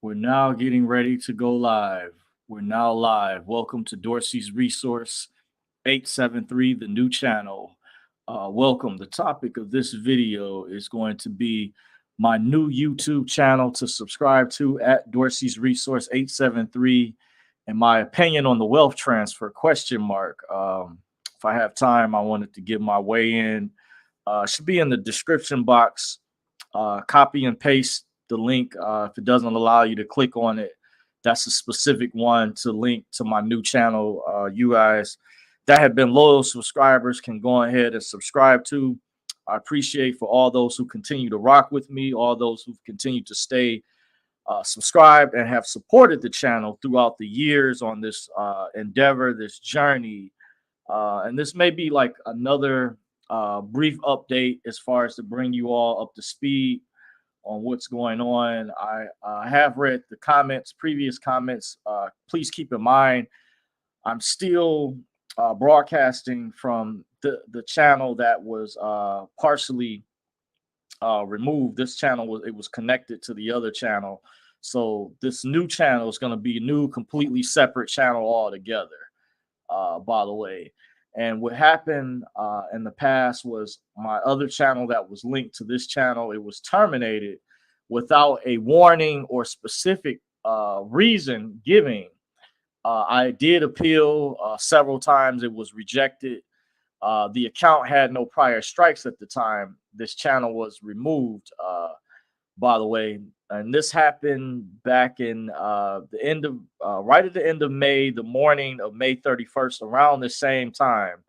We're now getting ready to go live. We're now live. Welcome to Dorsey's Resource 873, the new channel. Welcome. The topic of this video is going to be my new YouTube channel to subscribe to at Dorsey's Resource 873 and my opinion on the wealth transfer question mark. If I have time, I wanted to give my weigh in. Should be in the description box. Copy and paste the link. If it doesn't allow you to click on it, that's a specific one to link to my new channel. You guys that have been loyal subscribers can go ahead and subscribe to. I appreciate for all those who continue to rock with me, all those who've continued to stay subscribed and have supported the channel throughout the years on this endeavor, this journey. And this may be like another brief update as far as to bring you all up to speed on what's going on. I have read the comments, previous comments. Please keep in mind, I'm still broadcasting from the channel that was partially removed. This channel was connected to the other channel, so this new channel is going to be a new, completely separate channel altogether. By the way, and what happened in the past was my other channel that was linked to this channel, it was terminated without a warning or specific reason giving. I did appeal several times. It was rejected. The account had no prior strikes at the time this channel was removed, by the way. And this happened back in the end of right at the end of May, the morning of May 31st, around the same time.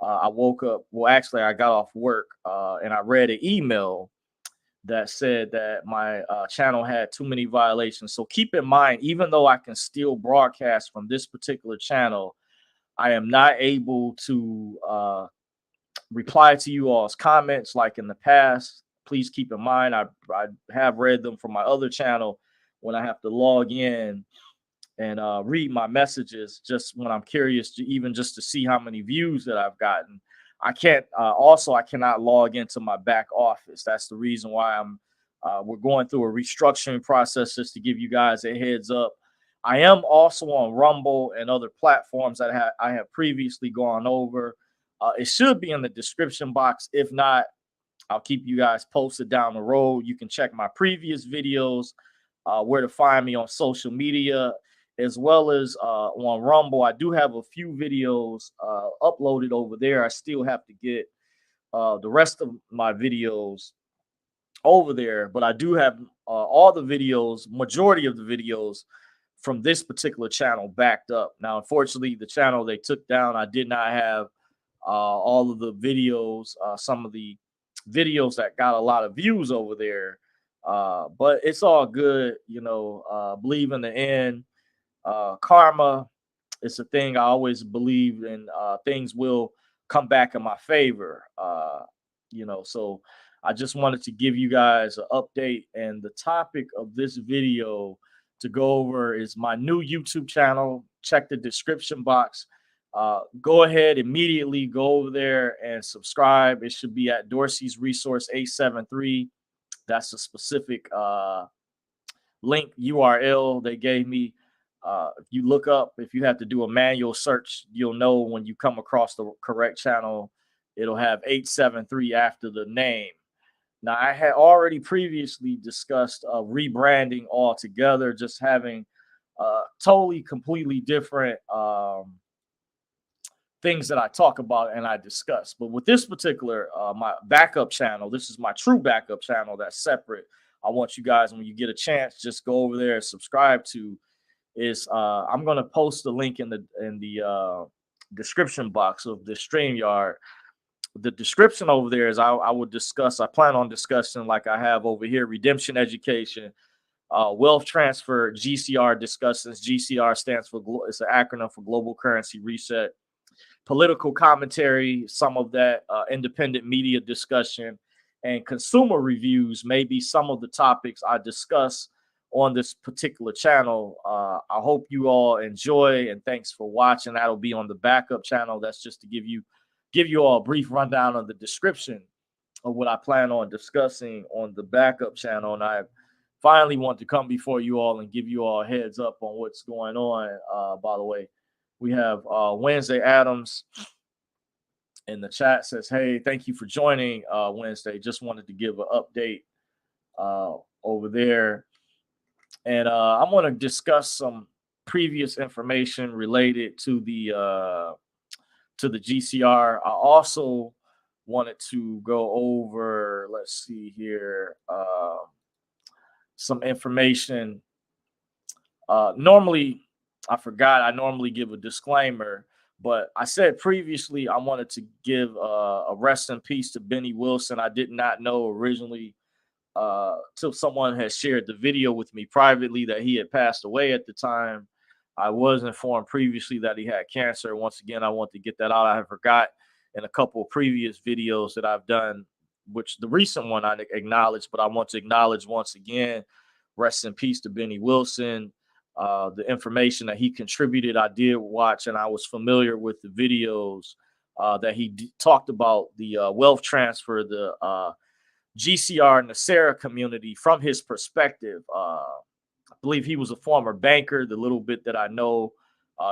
I woke up. Well, actually, I got off work and I read an email that said that my channel had too many violations. So keep in mind, even though I can still broadcast from this particular channel, I am not able to reply to you all's comments like in the past. Please keep in mind, I have read them from my other channel when I have to log in and read my messages just when I'm curious to even just to see how many views that I've gotten. I can't also I cannot log into my back office. That's the reason why we're going through a restructuring process, just to give you guys a heads up. I am also on Rumble and other platforms that I have previously gone over. It should be in the description box. If not, I'll keep you guys posted down the road. You can check my previous videos, where to find me on social media, as well as on Rumble. I do have a few videos uploaded over there. I still have to get the rest of my videos over there, but I do have all the videos, majority of the videos from this particular channel backed up. Now, unfortunately, the channel they took down, I did not have all of the videos, some of the videos that got a lot of views over there. But it's all good, believe in the end. Karma is a thing I always believe in. Things will come back in my favor. So I just wanted to give you guys an update. And the topic of this video to go over is my new YouTube channel. Check the description box. Go ahead, immediately go over there and subscribe. It should be at Dorsey's Resource 873. That's a specific link URL they gave me. If you look up, if you have to do a manual search, you'll know when you come across the correct channel, it'll have 873 after the name. Now, I had already previously discussed rebranding altogether, just having totally, completely different things that I talk about and I discuss. But with this particular, my backup channel, this is my true backup channel that's separate. I want you guys, when you get a chance, just go over there and subscribe to. Is I'm gonna post the link in the description box of the StreamYard. The description over there is I would discuss. I plan on discussing, like I have over here, redemption education, wealth transfer, GCR discussions. GCR stands for it's an acronym for Global Currency Reset. Political commentary, some of that independent media discussion, and consumer reviews may be some of the topics I discuss on this particular channel. I hope you all enjoy, and thanks for watching. That'll be on the backup channel. That's just to give you all a brief rundown of the description of what I plan on discussing on the backup channel. And I finally want to come before you all and give you all a heads up on what's going on. By the way, we have Wednesday Adams in the chat says, "Hey, thank you for joining Wednesday. Just wanted to give an update over there, and I'm going to discuss some previous information related to the GCR. I also wanted to go over, let's see here, some information. Normally, I forgot, I normally give a disclaimer, but I said previously I wanted to give a rest in peace to Benny Wilson. I did not know originally till someone had shared the video with me privately that he had passed away at the time. I was informed previously that he had cancer. Once again, I want to get that out. I have forgot in a couple of previous videos that I've done, which the recent one I acknowledged, but I want to acknowledge once again, rest in peace to Benny Wilson. The information that he contributed, I did watch, and I was familiar with the videos that he talked about the wealth transfer, the GCR and the Sarah community from his perspective. I believe he was a former banker. The little bit that I know,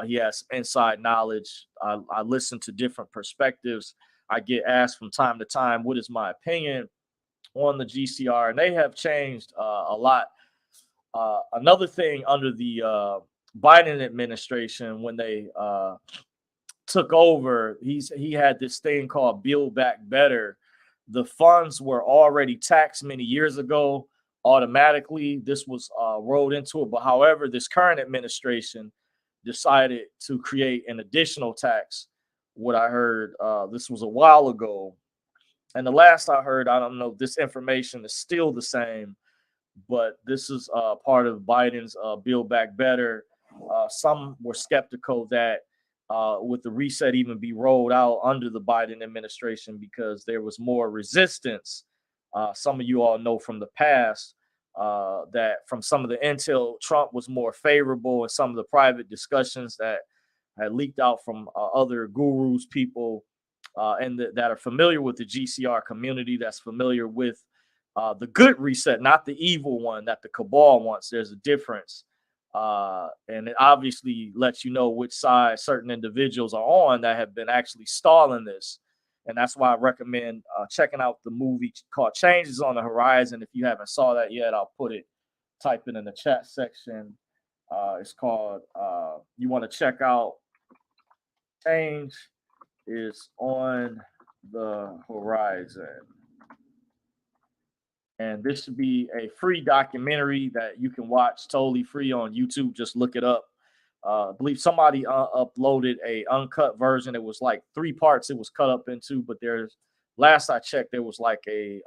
he has inside knowledge. I listen to different perspectives. I get asked from time to time, what is my opinion on the GCR? And they have changed a lot. Another thing under the Biden administration, when they took over, he had this thing called Build Back Better. The funds were already taxed many years ago automatically. This was rolled into it. But however, this current administration decided to create an additional tax. What I heard, this was a while ago. And the last I heard, I don't know, this information is still the same, but this is part of Biden's Build Back Better. Some were skeptical that would the reset even be rolled out under the Biden administration because there was more resistance. Some of you all know from the past that from some of the intel, Trump was more favorable, and some of the private discussions that had leaked out from other gurus, people, and that are familiar with the GCR community, that's familiar with the good reset, not the evil one that the cabal wants. There's a difference. And it obviously lets you know which side certain individuals are on that have been actually stalling this. And that's why I recommend checking out the movie called Changes on the Horizon. If you haven't saw that yet, I'll type it in the chat section. It's called, you want to check out Change is on the Horizon. And this should be a free documentary that you can watch totally free on YouTube. Just look it up. I believe somebody uploaded a uncut version. It was like 3 parts it was cut up into, but last I checked, there was like a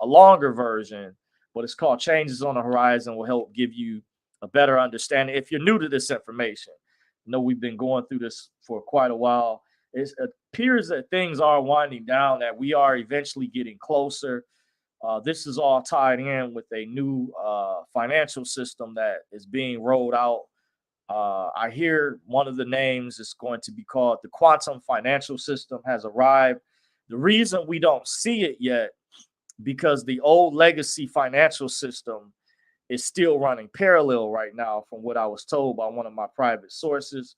longer version, but it's called Changes on the Horizon. Will help give you a better understanding. If you're new to this information, I know we've been going through this for quite a while. It appears that things are winding down, that we are eventually getting closer. This is all tied in with a new financial system that is being rolled out. I hear one of the names is going to be called the quantum financial system has arrived. The reason we don't see it yet, because the old legacy financial system is still running parallel right now, from what I was told by one of my private sources.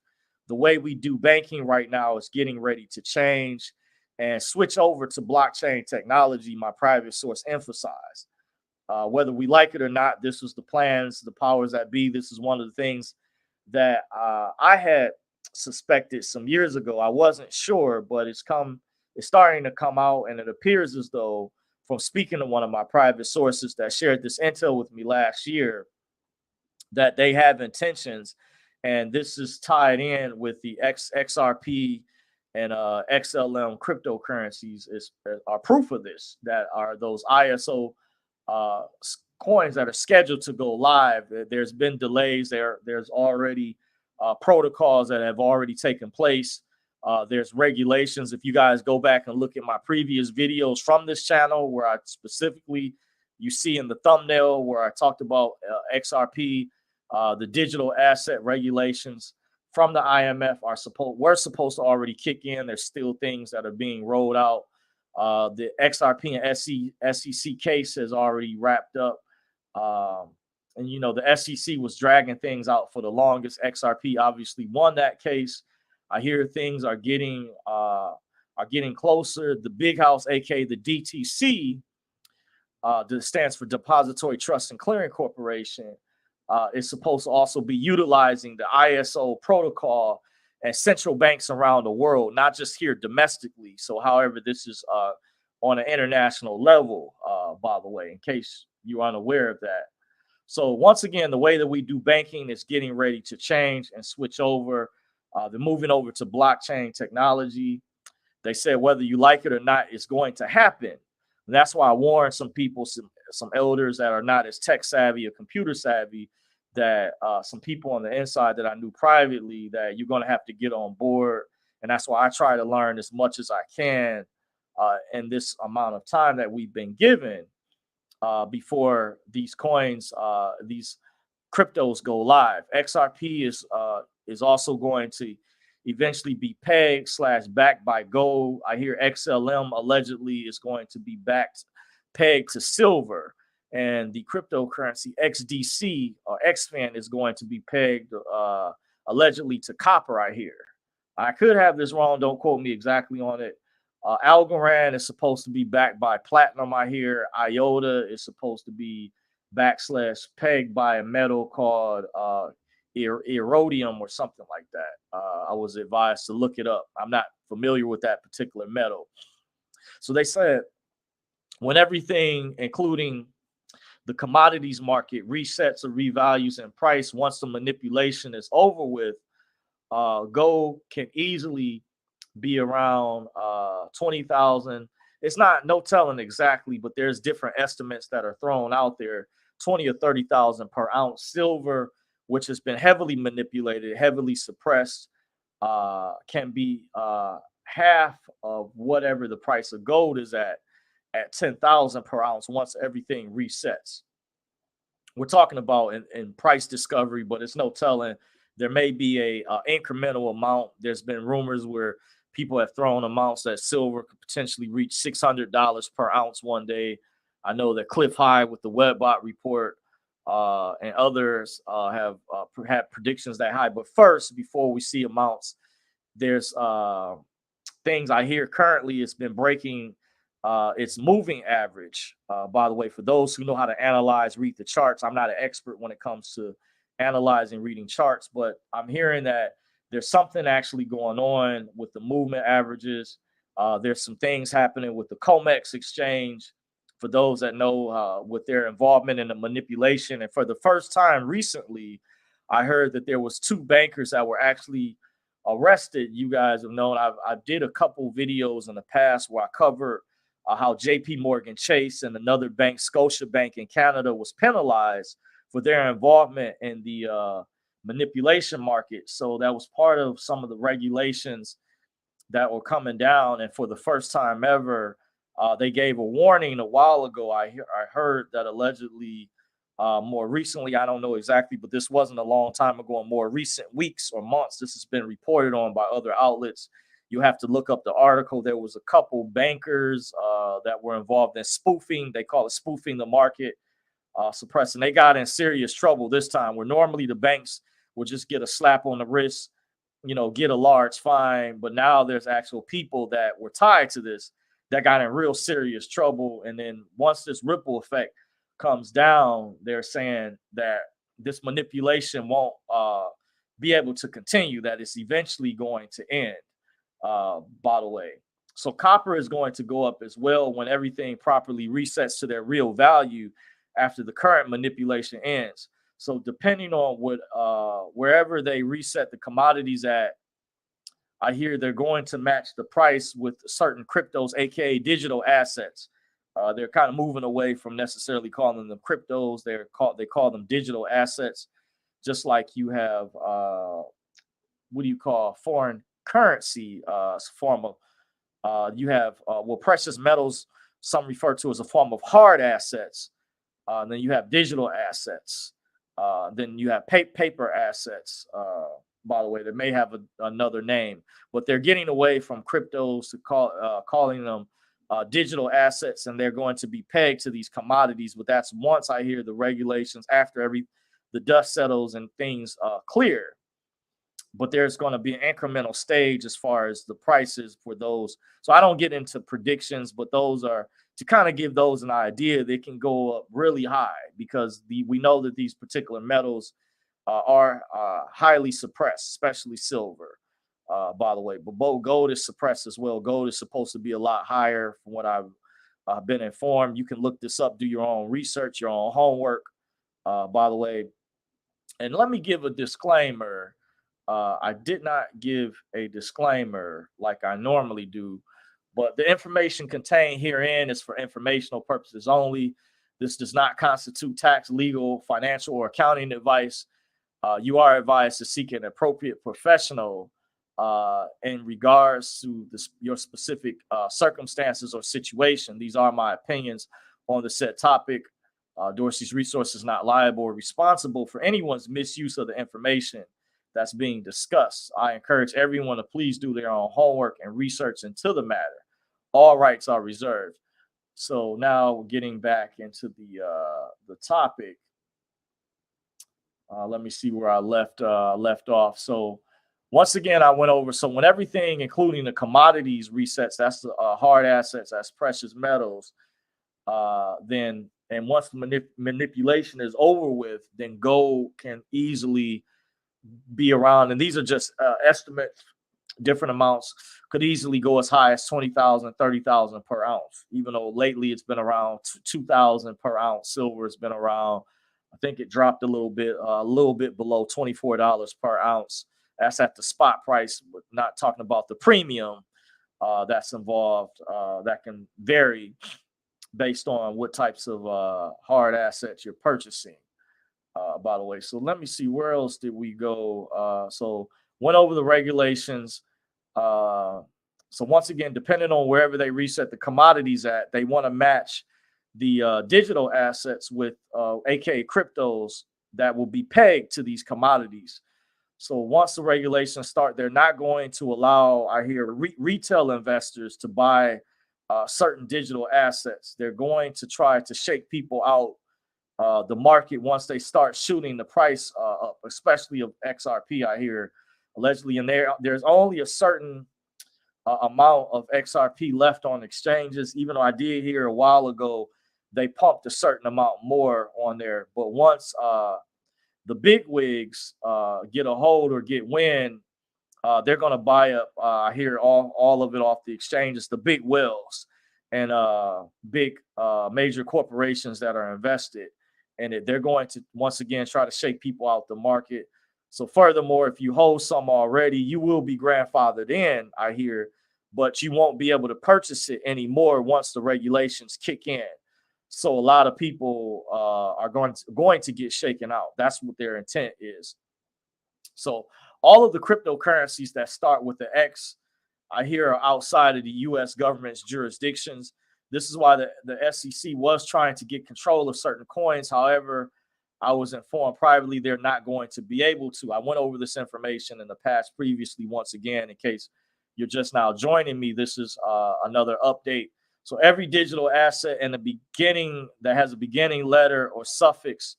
The way we do banking right now is getting ready to change and switch over to blockchain technology, my private source emphasized. Whether we like it or not, this was the plans, the powers that be. This is one of the things that I had suspected some years ago. I wasn't sure, but it's starting to come out, and it appears as though, from speaking to one of my private sources that shared this intel with me last year, that they have intentions, and this is tied in with the XRP and XLM cryptocurrencies are proof of this, that are those ISO coins that are scheduled to go live. There's been delays. There's already protocols that have already taken place. There's regulations. If you guys go back and look at my previous videos from this channel, where I specifically, you see in the thumbnail where I talked about XRP, the digital asset regulations from the IMF were supposed to already kick in. There's still things that are being rolled out. The XRP and SEC case has already wrapped up. Um, and you know, the SEC was dragging things out for the longest. XRP obviously won that case. I hear things are getting closer. The big house, aka the DTC, that stands for Depository Trust and Clearing Corporation, is supposed to also be utilizing the ISO protocol and central banks around the world, not just here domestically. So, however, this is on an international level, by the way, in case you're unaware of that. So, once again, the way that we do banking is getting ready to change and switch over. They're moving over to blockchain technology. They said whether you like it or not, it's going to happen. And that's why I warned some people, some elders that are not as tech savvy or computer savvy, that some people on the inside that I knew privately, that you're going to have to get on board. And that's why I try to learn as much as I can in this amount of time that we've been given before these coins, these cryptos go live. XRP is also going to eventually be pegged / backed by gold. I hear XLM allegedly is going to be pegged to silver, and the cryptocurrency XDC or XFAN is going to be pegged allegedly to copper. I hear. I could have this wrong. Don't quote me exactly on it. Algorand is supposed to be backed by platinum. I hear IOTA is supposed to be / pegged by a metal called iridium or something like that. I was advised to look it up. I'm not familiar with that particular metal. So they said when everything, including the commodities market, resets or revalues in price, once the manipulation is over with, gold can easily be around 20,000. It's not no telling exactly, but there's different estimates that are thrown out there. 20 or 30,000 per ounce. Silver, which has been heavily manipulated, heavily suppressed, can be half of whatever the price of gold is at 10,000 per ounce once everything resets. We're talking about in price discovery, but it's no telling. There may be a incremental amount. There's been rumors where people have thrown amounts that silver could potentially reach $600 per ounce one day. I know that Cliff High with the Webbot report and others have had predictions that high. But first, before we see amounts, there's things I hear currently. It's been breaking its moving average. By the way, for those who know how to analyze, read the charts, I'm not an expert when it comes to analyzing, reading charts, but I'm hearing that there's something actually going on with the movement averages. There's some things happening with the COMEX exchange. For those that know, with their involvement in the manipulation, and for the first time recently, I heard that there was 2 bankers that were actually arrested. You guys have known I did a couple videos in the past where I covered how JP Morgan Chase and another bank, Scotia Bank in Canada, was penalized for their involvement in the manipulation market. So that was part of some of the regulations that were coming down. And for the first time ever, they gave a warning a while ago. I heard that allegedly more recently, I don't know exactly, but this wasn't a long time ago, in more recent weeks or months, this has been reported on by other outlets. You have to look up the article. There was a couple bankers that were involved in spoofing. They call it spoofing the market, suppressing. They got in serious trouble this time, where normally the banks would just get a slap on the wrist, get a large fine. But now there's actual people that were tied to this that got in real serious trouble. And then once this ripple effect comes down, they're saying that this manipulation won't be able to continue, that it's eventually going to end, by the way. So copper is going to go up as well when everything properly resets to their real value after the current manipulation ends. So depending on what wherever they reset the commodities at, I hear they're going to match the price with certain cryptos, aka digital assets. They're kind of moving away from necessarily calling them cryptos. They call them digital assets, just like you have what do you call foreign currency form of you have precious metals, some refer to as a form of hard assets. Then you have digital assets. Then you have paper assets. By the way, they may have another name, but they're getting away from cryptos to calling them digital assets, and they're going to be pegged to these commodities. But that's once I hear the regulations after the dust settles and things clear. But there's going to be an incremental stage as far as the prices for those. So I don't get into predictions, but those are to kind of give those an idea. They can go up really high because we know that these particular metals are highly suppressed, especially silver. By the way, but both gold is suppressed as well. Gold is supposed to be a lot higher, from what I've been informed. You can look this up, do your own research, your own homework. By the way, and let me give a disclaimer. I did not give a disclaimer like I normally do, but the information contained herein is for informational purposes only. This does not constitute tax, legal, financial, or accounting advice. You are advised to seek an appropriate professional in regards to your specific circumstances or situation. These are my opinions on the said topic. Dorsey's Resource is not liable or responsible for anyone's misuse of the information that's being discussed. I encourage everyone to please do their own homework and research into the matter. All rights are reserved. So now getting back into the topic. Let me see where I left off. So once again, I went over. So when everything, including the commodities, resets, that's the hard assets, that's precious metals. Then, and once the manipulation is over with, then gold can easily be around. And these are just estimates. Different amounts could easily go as high as 20,000, 30,000 per ounce. Even though lately it's been around 2,000 per ounce. Silver has been around. I think it dropped a little bit below $24 per ounce. That's at the spot price. We're not talking about the premium that's involved. That can vary based on what types of hard assets you're purchasing. By the way, so let me see, where else did we go? So went over the regulations. So once again, depending on wherever they reset the commodities at, they want to match the digital assets with aka cryptos that will be pegged to these commodities. So once the regulations start, they're not going to allow, I hear, retail investors to buy certain digital assets. They're going to try to shake people out the market once they start shooting the price up, especially of XRP. I hear allegedly, and there's only a certain amount of XRP left on exchanges. Even though I did hear a while ago they pumped a certain amount more on there, but once the big wigs get a hold or get wind, they're going to buy up. I hear all of it off the exchanges, the big whales and big major corporations that are invested in it. They're going to once again try to shake people out the market. So furthermore, if you hold some already, you will be grandfathered in, I hear, but you won't be able to purchase it anymore once the regulations kick in. So a lot of people are going to get shaken out. That's what their intent is. So all of the cryptocurrencies that start with the X, I hear, are outside of the U.S. government's jurisdictions. This is why the SEC was trying to get control of certain coins. However, I was informed privately they're not going to be able to. I went over this information in the past previously. Once again, in case you're just now joining me, this is another update. So every digital asset in the beginning that has a beginning letter or suffix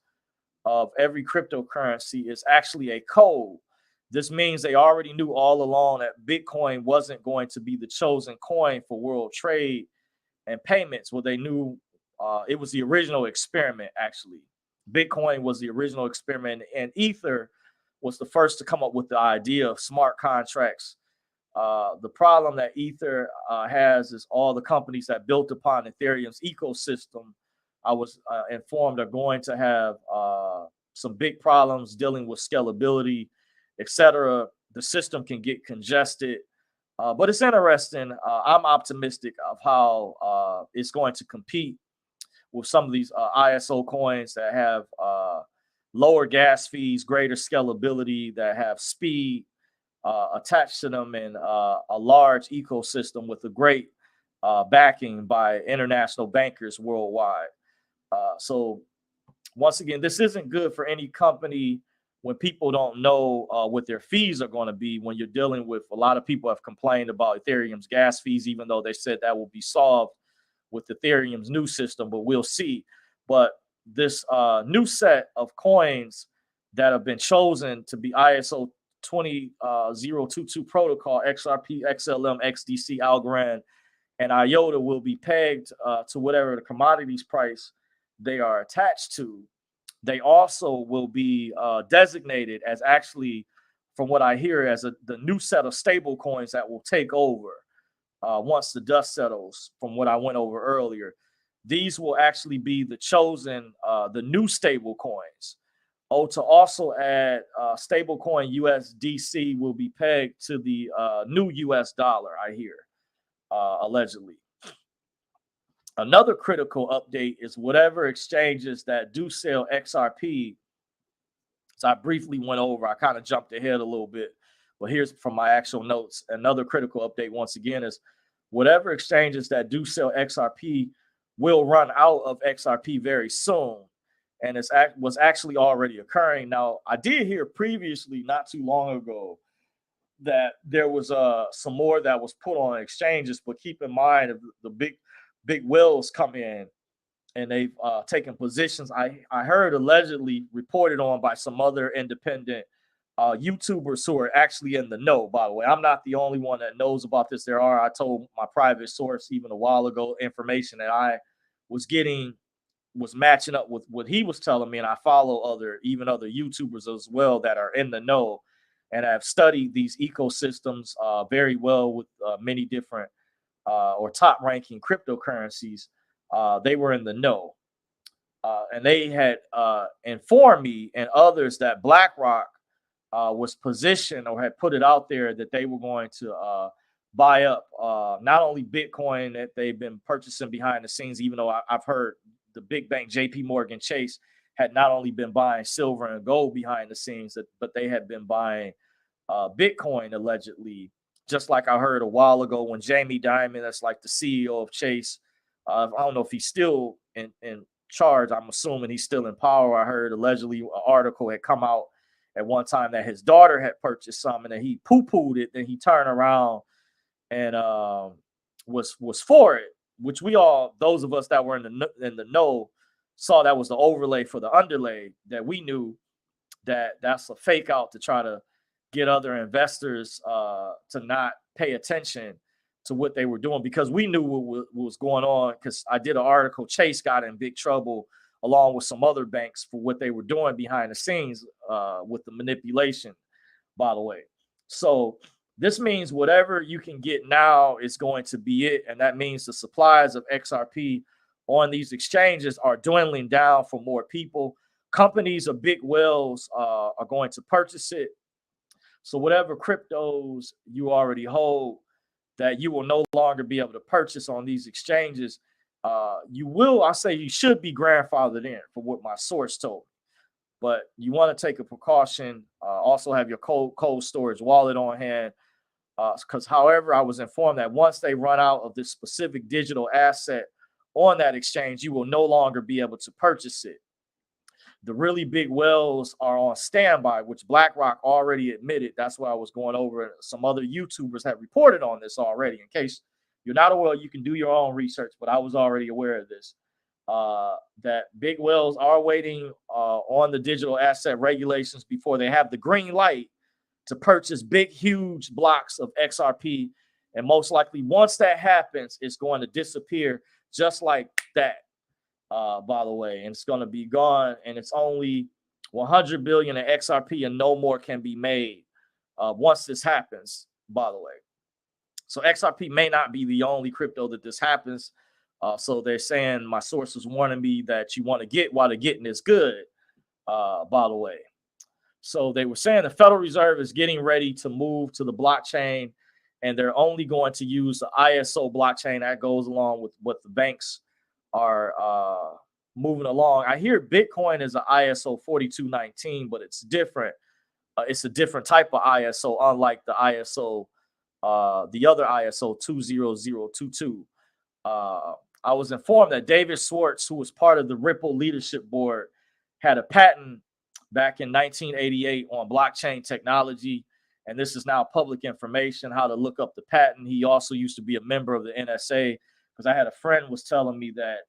of every cryptocurrency is actually a code. This means they already knew all along that Bitcoin wasn't going to be the chosen coin for world trade and payments. Well, they knew it was the original experiment, actually. Bitcoin was the original experiment, and Ether was the first to come up with the idea of smart contracts. The problem that Ether has is all the companies that built upon Ethereum's ecosystem, I was informed, are going to have some big problems dealing with scalability, etc. The system can get congested, but it's interesting. I'm optimistic of how it's going to compete with some of these ISO coins that have lower gas fees, greater scalability, that have speed attached to them, and a large ecosystem with a great backing by international bankers worldwide. So once again, this isn't good for any company when people don't know what their fees are going to be. When you're dealing with, a lot of people have complained about Ethereum's gas fees, even though they said that will be solved with Ethereum's new system, but we'll see. But this new set of coins that have been chosen to be ISO 20022 protocol, XRP, XLM, XDC, Algorand, and IOTA will be pegged to whatever the commodities price they are attached to. They also will be designated as, actually, from what I hear, as the new set of stable coins that will take over once the dust settles, from what I went over earlier. These will actually be the chosen, the new stable coins. Oh, to also add, stablecoin USDC will be pegged to the new US dollar, I hear, allegedly. Another critical update is whatever exchanges that do sell XRP. So I briefly went over, I kind of jumped ahead a little bit, but here's from my actual notes. Another critical update, once again, is whatever exchanges that do sell XRP will run out of XRP very soon. And it was actually already occurring. Now, I did hear previously, not too long ago, that there was some more that was put on exchanges, but keep in mind, if the big whales come in and they've taken positions. I heard allegedly reported on by some other independent YouTubers who are actually in the know, by the way. I'm not the only one that knows about this. I told my private source even a while ago, information that I was getting was matching up with what he was telling me. And I follow other YouTubers as well that are in the know and have studied these ecosystems very well with many different or top ranking cryptocurrencies. They were in the know. And they had informed me and others that BlackRock was positioned, or had put it out there, that they were going to buy up not only Bitcoin that they've been purchasing behind the scenes, even though I've heard the big bank JP Morgan Chase had not only been buying silver and gold behind the scenes, but they had been buying Bitcoin allegedly. Just like I heard a while ago when Jamie Dimon, that's like the CEO of Chase, I don't know if he's still in charge. I'm assuming he's still in power. I heard allegedly an article had come out at one time that his daughter had purchased some, and that he poo-pooed it. Then he turned around and was for it, which we all, those of us that were in the know, saw that was the overlay for the underlay, that we knew that that's a fake out to try to get other investors to not pay attention to what they were doing, because we knew what was going on. Because I did an article, Chase got in big trouble along with some other banks for what they were doing behind the scenes with the manipulation, by the way. So this means whatever you can get now is going to be it. And that means the supplies of XRP on these exchanges are dwindling down for more people. Companies or big whales are going to purchase it. So whatever cryptos you already hold that you will no longer be able to purchase on these exchanges, you should be grandfathered in, for what my source told me. But you want to take a precaution. Also have your cold storage wallet on hand. Because, however, I was informed that once they run out of this specific digital asset on that exchange, you will no longer be able to purchase it. The really big whales are on standby, which BlackRock already admitted. That's why I was going over. Some other YouTubers have reported on this already. In case you're not aware, you can do your own research, but I was already aware of this. That big whales are waiting on the digital asset regulations before they have the green light to purchase big, huge blocks of XRP. And most likely, once that happens, it's going to disappear just like that. By the way, and it's going to be gone, and it's only 100 billion in XRP, and no more can be made once this happens, by the way. So XRP may not be the only crypto that this happens. So they're saying, my source was warning me that you want to get while the getting is good, by the way. So they were saying the Federal Reserve is getting ready to move to the blockchain, and they're only going to use the ISO blockchain. That goes along with what the banks are moving along. I hear Bitcoin is an ISO 4219, but it's different. It's a different type of ISO, unlike the ISO, the other ISO 20022. I was informed that David Schwartz, who was part of the Ripple leadership board, had a patent back in 1988 on blockchain technology. And this is now public information, how to look up the patent. He also used to be a member of the NSA, because I had a friend was telling me that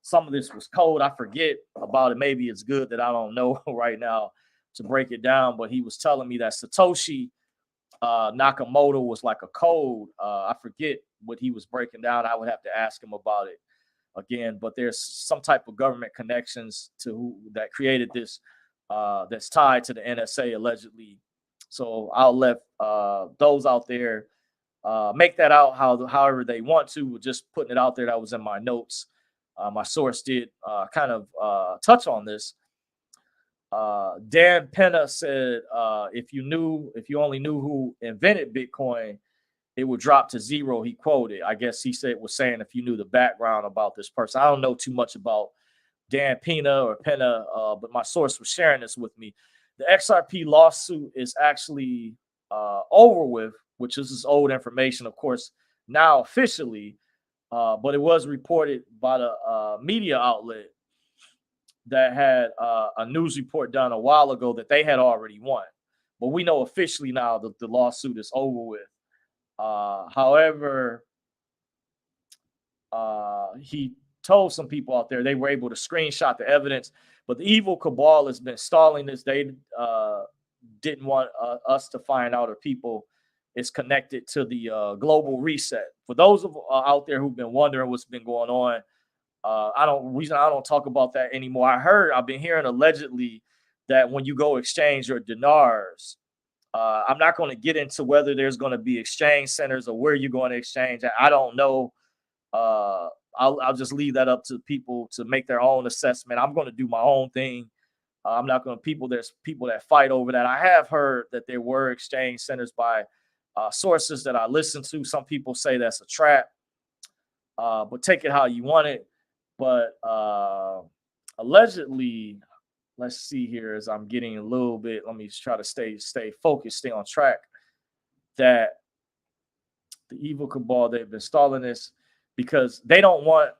some of this was code. I forget about it. Maybe it's good that I don't know right now to break it down. But he was telling me that Satoshi Nakamoto was like a code. I forget what he was breaking down. I would have to ask him about it again. But there's some type of government connections to who that created this that's tied to the NSA allegedly. So I'll let those out there make that out however they want to. Just putting it out there. That was in my notes. My source did kind of touch on this. Dan Penna said, if you only knew who invented Bitcoin, it would drop to zero. He quoted. I guess he said was saying if you knew the background about this person. I don't know too much about Dan Penna, but my source was sharing this with me. The XRP lawsuit is actually over with, which is this old information, of course, now officially, but it was reported by the media outlet that had a news report done a while ago that they had already won. But we know officially now that the lawsuit is over with. However, he told some people out there they were able to screenshot the evidence, but the evil cabal has been stalling this. They didn't want us to find out, or people it's connected to the global reset. For those of out there who've been wondering what's been going on, I don't talk about that anymore. I've been hearing allegedly that when you go exchange your dinars, I'm not going to get into whether there's going to be exchange centers or where you're going to exchange. I don't know. I'll just leave that up to people to make their own assessment. I'm going to do my own thing. I'm not going to there's people that fight over that. I have heard that there were exchange centers by sources that I listen to. Some people say that's a trap, but take it how you want it. But allegedly, let's see here as I'm getting a little bit, let me try to stay focused, stay on track, that the evil cabal, they've been stalling this because they don't want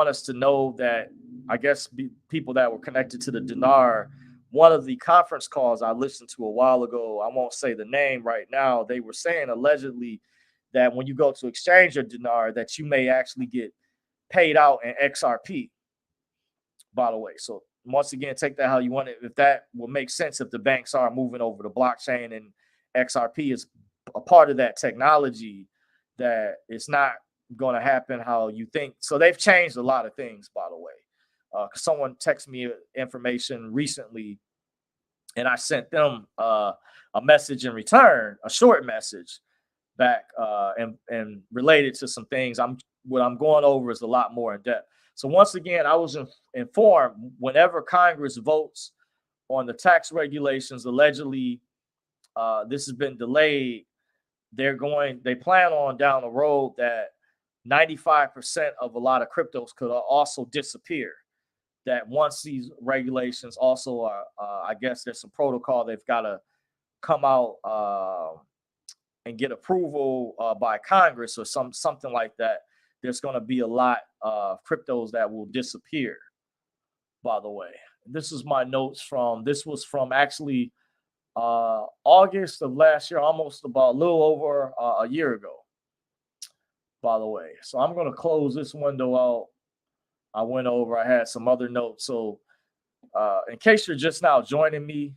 us to know that, I guess, people that were connected to the dinar, one of the conference calls I listened to a while ago, I won't say the name right now, they were saying allegedly that when you go to exchange your dinar, that you may actually get paid out in XRP, by the way. So once again, take that how you want it. If that will make sense, if the banks are moving over to blockchain and XRP is a part of that technology, that it's not going to happen how you think. So they've changed a lot of things, by the way. Someone texted me information recently, and I sent them a message in return, a short message back, and related to some things. What I'm going over is a lot more in depth. So once again, I was informed whenever Congress votes on the tax regulations, allegedly, this has been delayed. They plan on down the road that 95% of a lot of cryptos could also disappear. That once these regulations also are, I guess there's some protocol they've got to come out and get approval by Congress or something like that. There's going to be a lot of cryptos that will disappear, by the way. This is my notes this was from actually August of last year, almost about a little over a year ago, by the way. So I'm going to close this window out. I went over, I had some other notes. So in case you're just now joining me,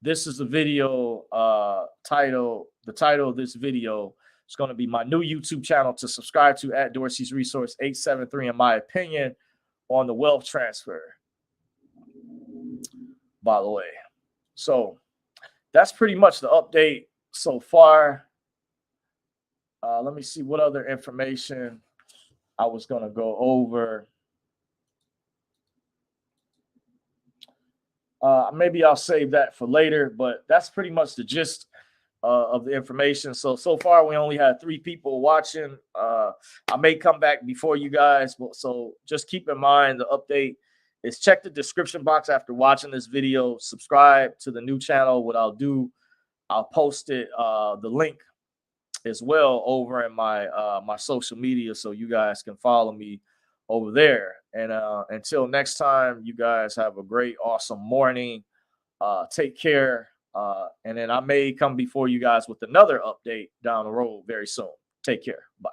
this is the video title. The title of this video is going to be my new YouTube channel to subscribe to at Dorsey's Resource 873, in my opinion, on the wealth transfer, by the way. So that's pretty much the update so far. Let me see what other information I was going to go over. Maybe I'll save that for later, but that's pretty much the gist of the information. So far, we only had 3 people watching. I may come back before you guys, so just keep in mind the update is check the description box after watching this video. Subscribe to the new channel. What I'll do, I'll post it, the link as well over in my my social media, so you guys can follow me over there. And until next time, you guys have a great, awesome morning. Take care. And then I may come before you guys with another update down the road very soon. Take care. Bye.